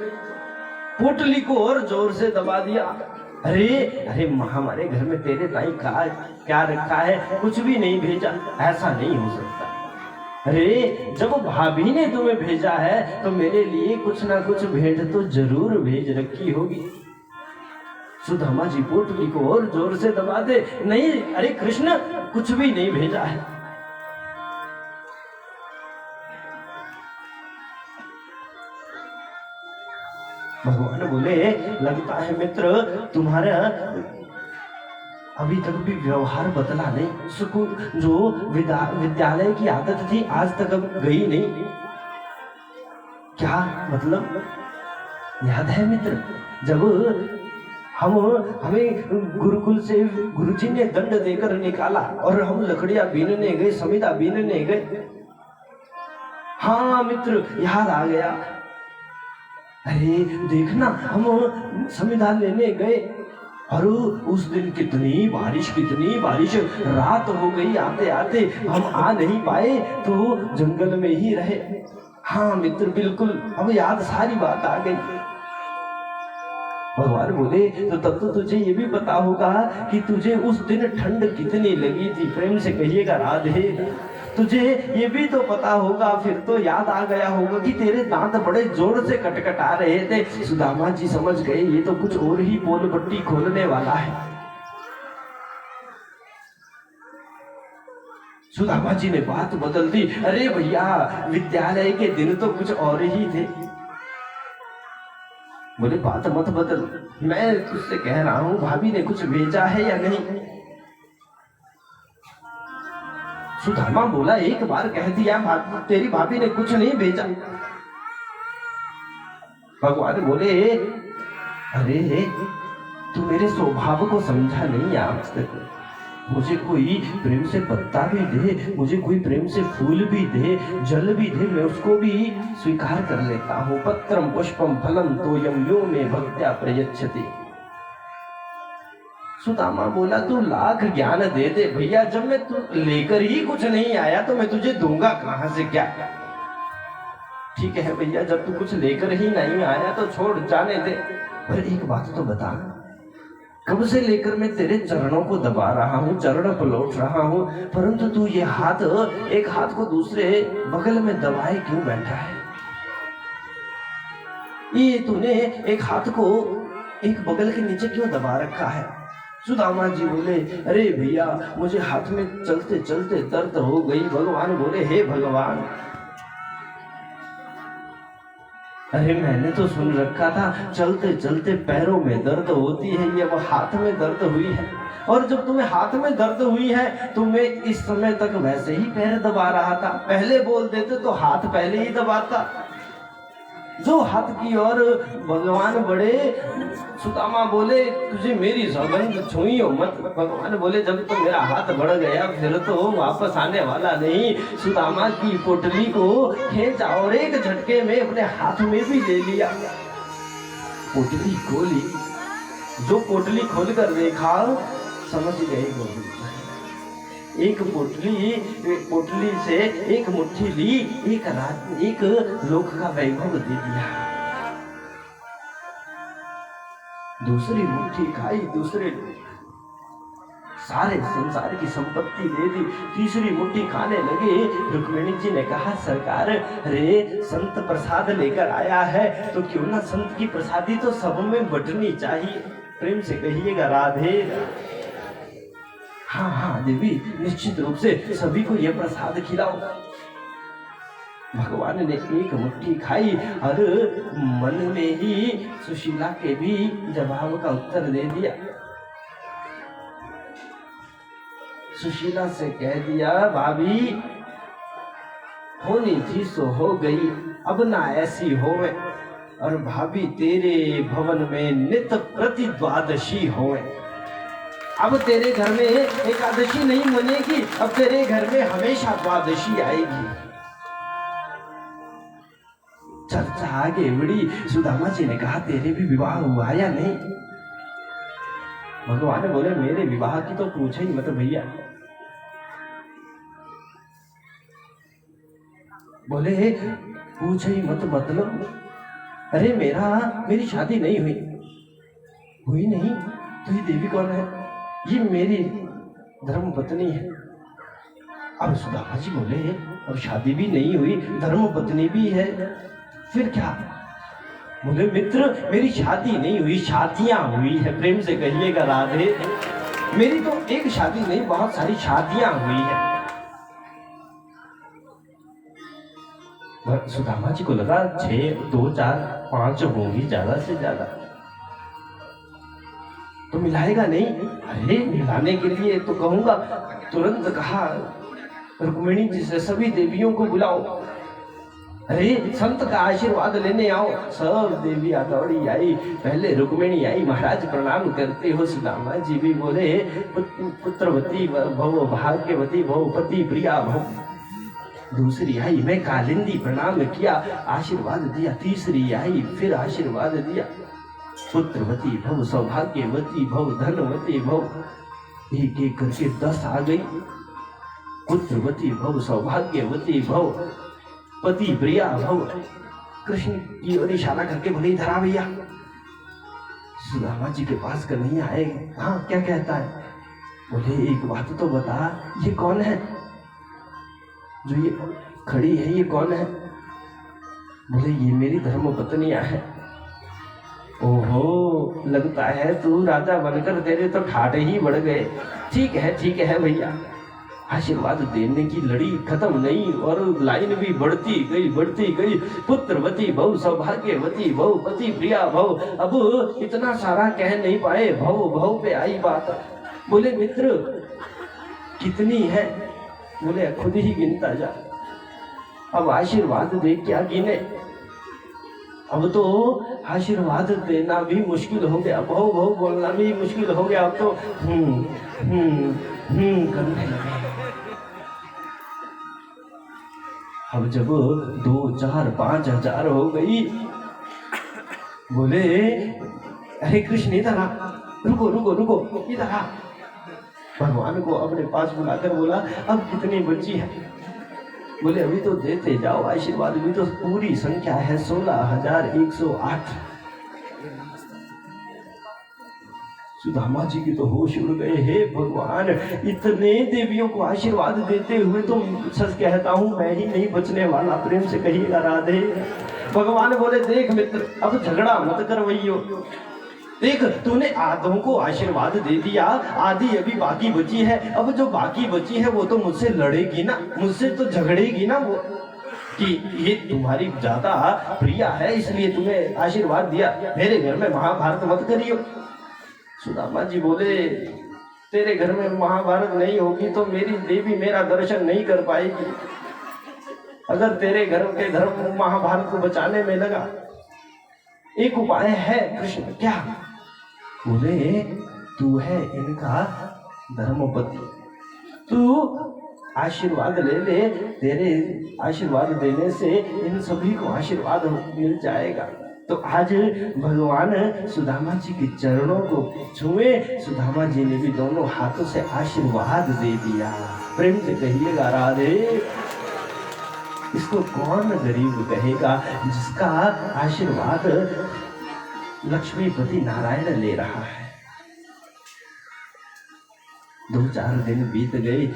पोटली को और जोर से दबा दिया। अरे अरे हमारे घर में तेरे ताई क्या रखा है, कुछ भी नहीं भेजा, ऐसा नहीं हो सकता। अरे जब भाभी ने तुम्हें भेजा है तो मेरे लिए कुछ ना कुछ भेंट तो जरूर भेज रखी होगी। सुदामा जी पोटली को और जोर से दबा दे, नहीं अरे कृष्ण कुछ भी नहीं भेजा है। भगवान बोले लगता है मित्र तुम्हारा अभी तक भी व्यवहार बदला नहीं, सुकून जो विद्यालय की आदत थी आज तक अब गई नहीं। क्या मतलब? याद है मित्र जब हमें गुरुकुल से गुरुजी ने दंड देकर निकाला और हम लकड़ियां बीनने गए, समिधा बीनने गए। हाँ मित्र याद आ गया। अरे देखना हम समिधा लेने गए और उस दिन कितनी बारिश, रात हो गई, आते आते हम आ नहीं पाए तो जंगल में ही रहे। हाँ मित्र बिल्कुल अब याद सारी बात आ गई। भगवान बोले तो तब तो तुझे ये भी पता होगा कि तुझे उस दिन ठंड कितनी लगी थी, प्रेम से कहिएगा राधे। तुझे ये भी तो पता होगा, फिर तो याद आ गया होगा कि तेरे दांत बड़े जोर से कटकटा रहे थे। सुदामा जी समझ गए ये तो कुछ और ही पोल पट्टी खोलने वाला है। सुदामा जी ने बात बदल दी। अरे भैया विद्यालय के दिन तो कुछ और ही थे। बोले बात मत बदल, मैं तुझसे कह रहा हूं भाभी ने कुछ भेजा है या नहीं। सुदामा बोला एक बार कह दिया तेरी भाभी ने कुछ नहीं भेजा। भगवान बोले अरे तू मेरे स्वभाव को समझा नहीं आज तक। मुझे कोई प्रेम से पत्ता भी दे, मुझे कोई प्रेम से फूल भी दे, जल भी दे, मैं उसको भी स्वीकार कर लेता हूँ। पत्रम पुष्पम फलम तोयम यो में भक्त्या प्रयच्छति। सुदामा बोला तू लाख ज्ञान दे दे भैया, जब मैं तू लेकर ही कुछ नहीं आया तो मैं तुझे दूंगा कहां से क्या। ठीक है भैया जब तू कुछ लेकर ही नहीं आया तो छोड़ जाने दे, पर एक बात तो बता, कब से लेकर मैं तेरे चरणों को दबा रहा हूँ, चरण पलट रहा हूँ, परंतु तू ये हाथ एक हाथ को दूसरे बगल में दबाए क्यों बैठा है। ये तूने एक हाथ को एक बगल के नीचे क्यों दबा रखा है। सुदामा जी बोले अरे भैया मुझे हाथ में चलते चलते दर्द हो गई। भगवान बोले हे भगवान, अरे मैंने तो सुन रखा था चलते चलते पैरों में दर्द होती है, ये वो हाथ में दर्द हुई है। और जब तुम्हें हाथ में दर्द हुई है तो मैं इस समय तक वैसे ही पैर दबा रहा था, पहले बोल देते तो हाथ पहले ही दबाता। जो हाथ की और भगवान बड़े। सुदामा बोले तुझे मेरी सौगंध छुई हो मत। भगवान बोले जब तो मेरा हाथ बढ़ गया फिर तो वापस आने वाला नहीं। सुदामा की पोटली को खींचा और एक झटके में अपने हाथ में भी ले लिया। पोटली खोली, जो पोटली खोलकर देखा समझ गए गोविंद। एक पोटली से एक मुट्ठी ली, एक लोक का वैभव दे दिया। दूसरी मुट्ठी खाई, दूसरे सारे संसार की संपत्ति दे दी। तीसरी मुट्ठी खाने लगे। रुक्मिणी जी ने कहा सरकार अरे संत प्रसाद लेकर आया है तो क्यों ना संत की प्रसादी तो सब में बंटनी चाहिए। प्रेम से कहिएगा राधे। हाँ हाँ देवी निश्चित रूप से सभी को यह प्रसाद खिलाओ। भगवान ने एक मुट्ठी खाई और मन में ही सुशीला के भी जवाब का उत्तर दे दिया। सुशीला से कह दिया भाभी होनी थी सो हो गई, अब ना ऐसी होवे। और भाभी तेरे भवन में नित प्रति द्वादशी होवे। अब तेरे घर में एकादशी नहीं मनेगी, अब तेरे घर में हमेशा द्वादशी आएगी। चर्चा आगे बढ़ी। सुदामा जी ने कहा तेरे भी विवाह हुआ या नहीं। भगवान बोले मेरे विवाह की तो पूछे ही मत भैया। बोले पूछे ही मत मतलब अरे मेरी शादी नहीं हुई नहीं तो ये देवी कौन है? ये मेरी धर्म पत्नी है। अब सुदामा जी बोले, अब शादी भी नहीं हुई, धर्म पत्नी भी है, फिर क्या? बोले मित्र, मेरी शादी नहीं हुई, शादियां हुई है। प्रेम से कहिएगा राधे। मेरी तो एक शादी नहीं, बहुत सारी शादियां हुई है। सुदामा जी को लगा 6, 2, 4, 5 होंगी ज्यादा से ज्यादा, तो मिलाएगा नहीं। अरे मिलाने के लिए तो कहूंगा, तुरंत कहा रुक्मिणी जी से सभी देवियों को बुलाओ, अरे संत का आशीर्वाद लेने आओ। सब देवियां दौड़ी आई, पहले रुक्मिणी आई, महाराज प्रणाम करते हो। सुदामा जी भी बोले, पुत्रवती भव, भाग्यवती भव, पति प्रिया भव। दूसरी आई, मैं कालिंदी, प्रणाम किया, आशीर्वाद दिया। तीसरी आई, फिर आशीर्वाद दिया, पुत्रवती भव, सौभाग्यवती भव, धनवती भव। एक एक करके 10 आ गई। पुत्रवती भव, सौभाग्यवती भव, पति प्रिया भव। कृष्ण की ओर इशारा करके बोले, इधर आ भैया। सुदामा जी के पास कन्हैया आए। हाँ, क्या कहता है? बोले एक बात तो बता, ये कौन है जो ये खड़ी है, ये कौन है? बोले ये मेरी धर्म पत्नियां है। ओहो, लगता है तू राजा बनकर तेरे तो ठाटे ही बढ़ गए। ठीक है भैया। आशीर्वाद देने की लड़ी खत्म नहीं, और लाइन भी बढ़ती गई। पुत्रवती भव, सौभाग्यवती भव, पति प्रिया भव। अब इतना सारा कह नहीं पाए, भव पे आई बात। बोले मित्र कितनी है? बोले खुद ही गिनता जा। अब आशीर्वाद दे, क्या गिने? अब तो आशीर्वाद देना भी मुश्किल हो गया, भव बोलना भी मुश्किल हो गया। अब तो करने लगे। अब जब 2, 4, 5 हजार हो गई, बोले अरे कृष्ण इधर आ, रुको इधर आ। भगवान को अपने पास बुलाकर बोला, अब कितनी बची है? बोले अभी तो देते जाओ आशीर्वाद, भी तो पूरी संख्या है 16,108। सुदामा जी की तो होश उड़ गए। हे भगवान, इतने देवियों को आशीर्वाद देते हुए तो सच कहता हूं मैं ही नहीं बचने वाला। प्रेम से कहिएगा राधे। भगवान बोले, देख मित्र, अब झगड़ा मत करवइयो। देख, तूने आधों को आशीर्वाद दे दिया, आधी अभी बाकी बची है। अब जो बाकी बची है वो तो मुझसे लड़ेगी ना, मुझसे तो झगड़ेगी ना, वो कि ये तुम्हारी ज्यादा प्रिया है इसलिए तुम्हें आशीर्वाद दिया, मेरे घर में महाभारत मत करियो। सुदामा जी बोले, तेरे घर में महाभारत नहीं होगी तो मेरी देवी मेरा दर्शन नहीं कर पाएगी। अगर तेरे घर के धर्म महाभारत को बचाने में लगा, एक उपाय है कृष्ण। क्या? बोले तू है इनका धर्मपति, तू आशीर्वाद ले, तेरे आशीर्वाद देने से इन सभी को आशीर्वाद मिल जाएगा। तो आज भगवान सुदामा जी के चरणों को छुए, सुदामा जी ने भी दोनों हाथों से आशीर्वाद दे दिया। प्रेम से कहिएगा राधे। इसको कौन गरीब कहेगा जिसका आशीर्वाद लक्ष्मीपति नारायण ले रहा है। 2-4 दिन बीत गए।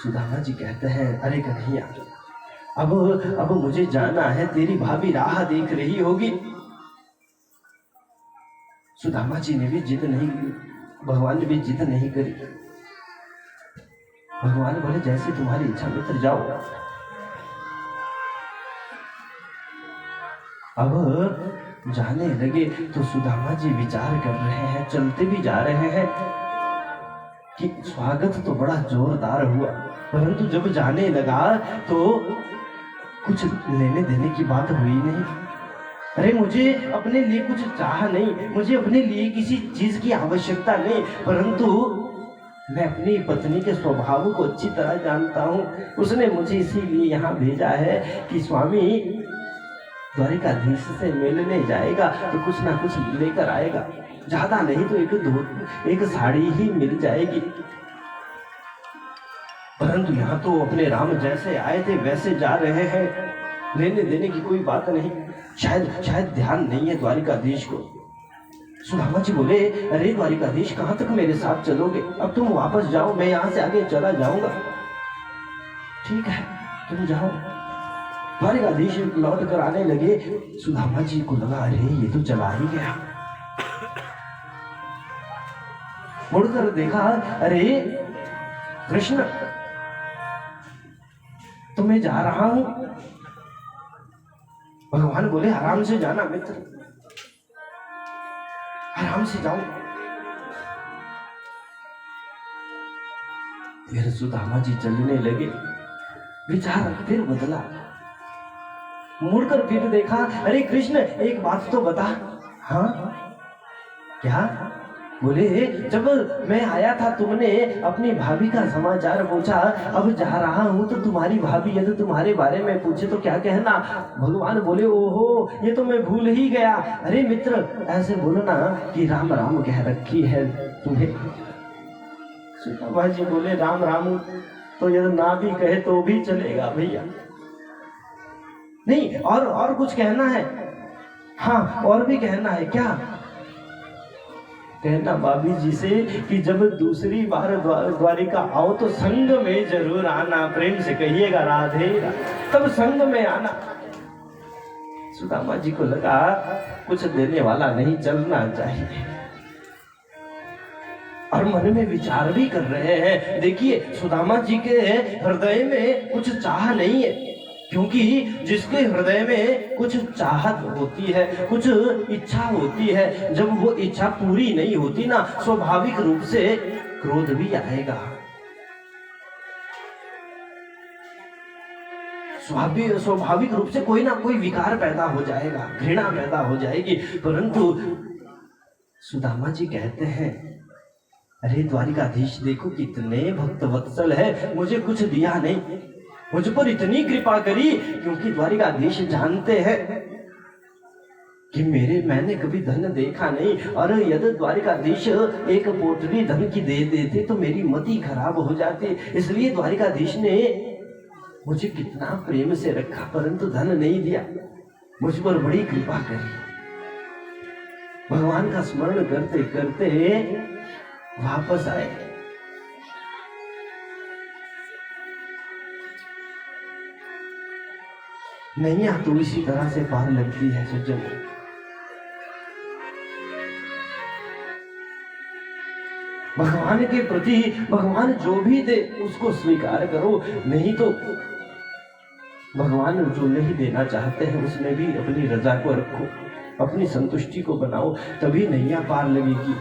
सुदामा जी कहते हैं, अरे कन्हैया, अब मुझे जाना है, तेरी भाभी राह देख रही होगी। सुदामा जी ने भी जिद नहीं की, भगवान ने भी जिद नहीं करी। भगवान बोले, जैसे तुम्हारी इच्छा, मित्र जाओ। अब जाने लगे तो सुदामा जी विचार कर रहे हैं, चलते भी जा रहे हैं कि स्वागत तो बड़ा जोरदार हुआ, परंतु जब जाने लगा तो कुछ लेने देने की बात हुई नहीं। अरे मुझे अपने लिए कुछ चाह नहीं, मुझे अपने लिए किसी चीज की आवश्यकता नहीं, परंतु मैं अपनी पत्नी के स्वभाव को अच्छी तरह जानता हूँ। उसने मुझे इसीलिए यहाँ भेजा है कि स्वामी द्वारिकाधीश से मिलने जाएगा तो कुछ ना कुछ लेकर आएगा, ज्यादा नहीं तो एक साड़ी ही मिल जाएगी। परंतु यहाँ तो अपने राम जैसे आए थे वैसे जा रहे हैं, लेने देने की कोई बात नहीं। शायद ध्यान नहीं है द्वारिकाधीश को। सुदामा जी बोले, अरे द्वारिकाधीश कहां तक मेरे साथ चलोगे? अब तुम वापस जाओ, मैं यहां से आगे चला जाऊंगा। ठीक है तुम जाओ। द्वारिकाधीश लौट कर आने लगे। सुदामा जी को लगा, अरे ये तो चला ही गया। मुड़कर देखा, अरे कृष्ण तो मैं जा रहा हूं। भगवान बोले, आराम से जाना मित्र, आराम से जाओ। फिर सुदामा जी चलने लगे। विचार फिर बदला, मुड़कर फिर देखा, अरे कृष्ण एक बात तो बता। हाँ क्या? बोले, जब मैं आया था तुमने अपनी भाभी का समाचार पूछा, अब जा रहा हूं तो तुम्हारी भाभी यदि तुम्हारे बारे में पूछे तो क्या कहना? भगवान बोले, ओहो ये तो मैं भूल ही गया। अरे मित्र ऐसे बोलना कि राम राम कह रखी है तुम्हें। सुदामा जी बोले, राम राम तो यदि ना भी कहे तो भी चलेगा भैया। नहीं और कुछ कहना है? हाँ और भी कहना है। क्या कहना? भाभी जी से कि जब दूसरी बार द्वारिका आओ तो संग में जरूर आना, प्रेम से कहिएगा राधे तब संग में आना। सुदामा जी को लगा कुछ देने वाला नहीं, चलना चाहिए। और मन में विचार भी कर रहे हैं। देखिए सुदामा जी के हृदय में कुछ चाह नहीं है, क्योंकि जिसके हृदय में कुछ चाहत होती है, कुछ इच्छा होती है, जब वो इच्छा पूरी नहीं होती ना, स्वाभाविक रूप से क्रोध भी आएगा, स्वाभाविक रूप से कोई ना कोई विकार पैदा हो जाएगा, घृणा पैदा हो जाएगी। परंतु सुदामा जी कहते हैं, अरे द्वारिकाधीश देखो कितने भक्त वत्सल है, मुझे कुछ दिया नहीं, मुझ पर इतनी कृपा करी, क्योंकि द्वारिकाधीश जानते हैं कि मैंने कभी धन देखा नहीं, और यदि द्वारिकाधीश एक पोटली धन की दे देते तो मेरी मति खराब हो जाती। इसलिए द्वारिकाधीश ने मुझे कितना प्रेम से रखा, परंतु धन नहीं दिया, मुझ पर बड़ी कृपा करी। भगवान का स्मरण करते करते वापस आए। नैया तो इसी तरह से पार लगती है सज्जन। भगवान के प्रति भगवान जो भी दे उसको स्वीकार करो, नहीं तो भगवान जो नहीं देना चाहते हैं उसमें भी अपनी रजा को रखो, अपनी संतुष्टि को बनाओ, तभी नैया पार लगेगी।